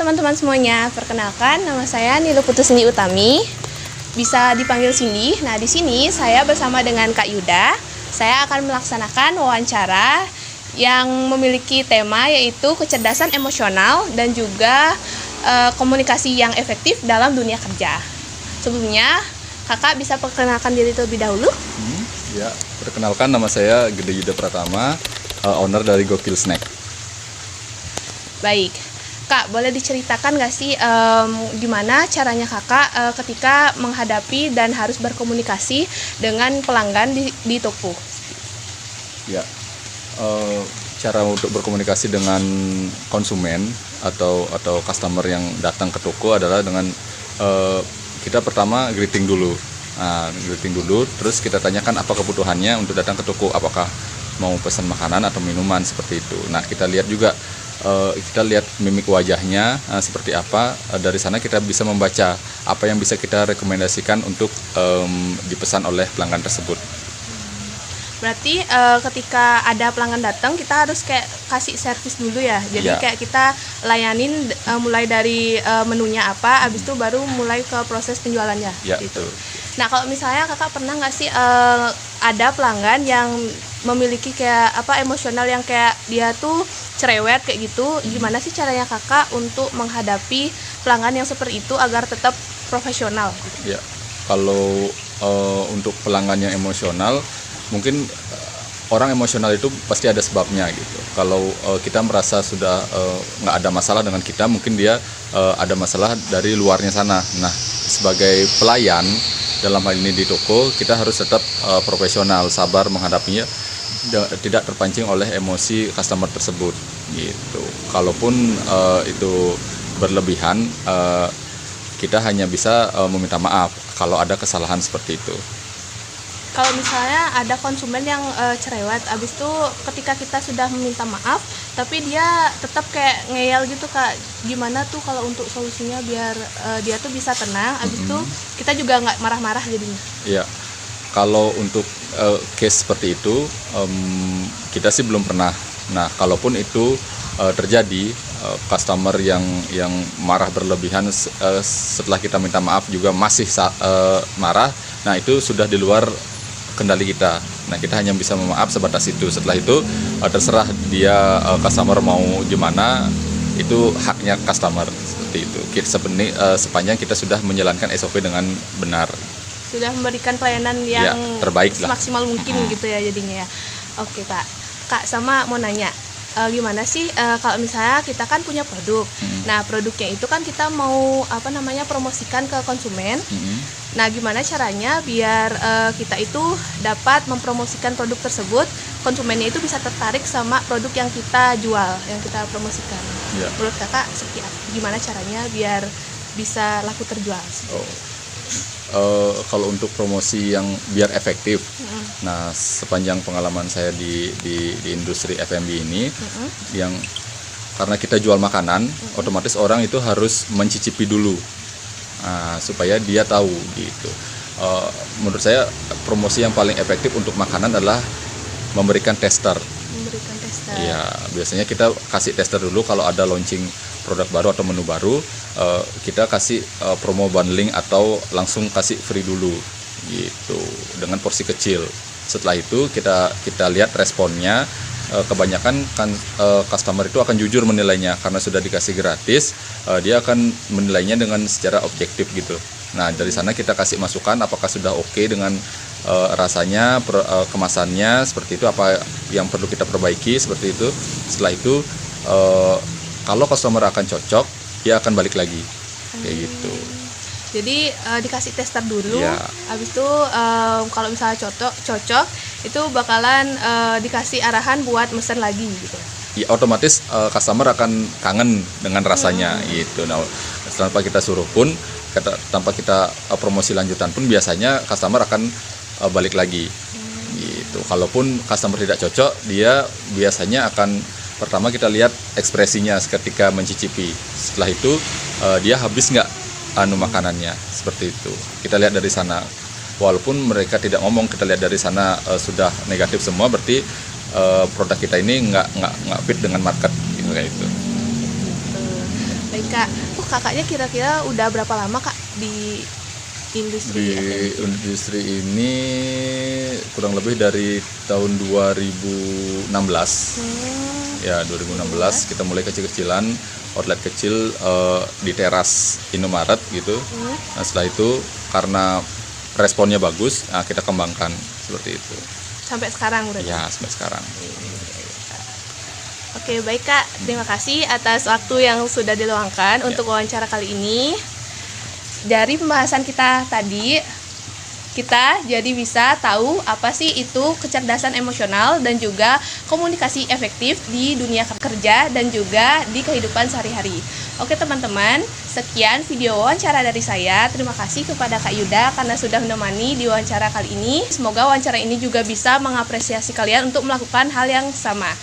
teman-teman semuanya, perkenalkan nama saya Nilu Putusini Utami, bisa dipanggil Cindy. Nah, di sini saya bersama dengan Kak Yuda. Saya akan melaksanakan wawancara yang memiliki tema yaitu kecerdasan emosional dan juga komunikasi yang efektif dalam dunia kerja. Sebelumnya, Kakak bisa perkenalkan diri terlebih dahulu? Ya, perkenalkan nama saya Gede Yuda Pratama, owner dari Gokil Snack. Baik, Kak, boleh diceritakan nggak sih gimana caranya Kakak ketika menghadapi dan harus berkomunikasi dengan pelanggan di toko? Ya, cara untuk berkomunikasi dengan konsumen atau customer yang datang ke toko adalah dengan kita pertama greeting dulu. Nah, greeting dulu, terus kita tanyakan apa kebutuhannya untuk datang ke toko, apakah mau pesan makanan atau minuman seperti itu. Nah, kita lihat juga kita lihat mimik wajahnya seperti apa. Dari sana kita bisa membaca apa yang bisa kita rekomendasikan untuk dipesan oleh pelanggan tersebut. Berarti ketika ada pelanggan datang kita harus kayak kasih servis dulu ya. Jadi Ya. kayak kita layanin mulai dari menunya apa, habis itu baru mulai ke proses penjualannya. Ya, gitu. betul. Nah, kalau misalnya Kakak pernah nggak sih ada pelanggan yang memiliki kayak emosional yang kayak dia tuh cerewet kayak gitu, gimana sih caranya Kakak untuk menghadapi pelanggan yang seperti itu agar tetap profesional? Ya, kalau untuk pelanggan yang emosional, mungkin orang emosional itu pasti ada sebabnya gitu. Kalau kita merasa sudah nggak ada masalah dengan kita, mungkin dia ada masalah dari luarnya sana. Nah, sebagai pelayan dalam hal ini di toko, kita harus tetap profesional, sabar menghadapinya, tidak terpancing oleh emosi customer tersebut gitu. Kalaupun itu berlebihan, kita hanya bisa meminta maaf kalau ada kesalahan seperti itu. Kalau misalnya ada konsumen yang cerewet, abis itu ketika kita sudah meminta maaf, tapi dia tetap kayak ngeyel gitu Kak, gimana tuh kalau untuk solusinya biar dia tuh bisa tenang, abis itu kita juga nggak marah-marah jadinya? Iya, kalau untuk case seperti itu kita sih belum pernah. Nah, kalaupun itu terjadi, customer yang marah berlebihan setelah kita minta maaf juga masih marah, nah itu sudah di luar kendali kita. Nah, kita hanya bisa memaaf sebatas itu. Setelah itu terserah dia customer mau gimana, itu haknya customer seperti itu. Sepanjang kita sudah menjalankan SOP dengan benar. Sudah memberikan pelayanan yang terbaik lah, semaksimal mungkin gitu ya jadinya ya. Oke Kak, sama mau nanya, gimana sih kalau misalnya kita kan punya produk, nah produknya itu kan kita mau promosikan ke konsumen. Nah, gimana caranya biar kita itu dapat mempromosikan produk tersebut, konsumennya itu bisa tertarik sama produk yang kita jual, yang kita promosikan. Ya. Menurut Kakak seperti apa? Gimana caranya biar bisa laku terjual? Kalau untuk promosi yang biar efektif, nah sepanjang pengalaman saya di industri F&B ini, yang karena kita jual makanan, otomatis orang itu harus mencicipi dulu. Nah, supaya dia tahu gitu. Menurut saya promosi yang paling efektif untuk makanan adalah memberikan tester. Memberikan tester. Ya, biasanya kita kasih tester dulu kalau ada launching produk baru atau menu baru, kita kasih promo bundling atau langsung kasih free dulu gitu dengan porsi kecil. Setelah itu kita lihat responnya. Kebanyakan kan customer itu akan jujur menilainya karena sudah dikasih gratis, dia akan menilainya dengan secara objektif gitu. Nah, dari sana kita kasih masukan apakah sudah oke dengan rasanya, kemasannya seperti itu, apa yang perlu kita perbaiki seperti itu. Setelah itu kalau customer akan cocok, dia akan balik lagi kayak gitu. Jadi dikasih tester dulu, Ya. habis itu kalau misalnya cocok itu bakalan dikasih arahan buat mesen lagi gitu. Ya, otomatis customer akan kangen dengan rasanya gitu. Nah, tanpa kita suruh pun, tanpa kita promosi lanjutan pun biasanya customer akan balik lagi gitu. Kalaupun customer tidak cocok, dia biasanya akan pertama kita lihat ekspresinya ketika mencicipi. Setelah itu dia habis nggak makanannya, seperti itu. Kita lihat dari sana. Walaupun mereka tidak ngomong, kita lihat dari sana sudah negatif semua, berarti produk kita ini nggak fit dengan market gitu, kayak itu. Baik Kak, kakaknya kira-kira udah berapa lama Kak di industri Di FNB? industri ini kurang lebih dari tahun 2016. Ya, 2016 kita mulai kecil-kecilan, outlet kecil di teras Indomaret gitu. Nah, setelah itu karena responnya bagus, nah kita kembangkan seperti itu. Sampai sekarang berarti? Ya, sampai sekarang. Oke, baik Kak. Terima kasih atas waktu yang sudah diluangkan untuk wawancara kali ini. Dari pembahasan kita tadi, kita jadi bisa tahu apa sih itu kecerdasan emosional dan juga komunikasi efektif di dunia kerja dan juga di kehidupan sehari-hari. Oke teman-teman, sekian video wawancara dari saya. Terima kasih kepada Kak Yuda karena sudah menemani di wawancara kali ini. Semoga wawancara ini juga bisa mengapresiasi kalian untuk melakukan hal yang sama.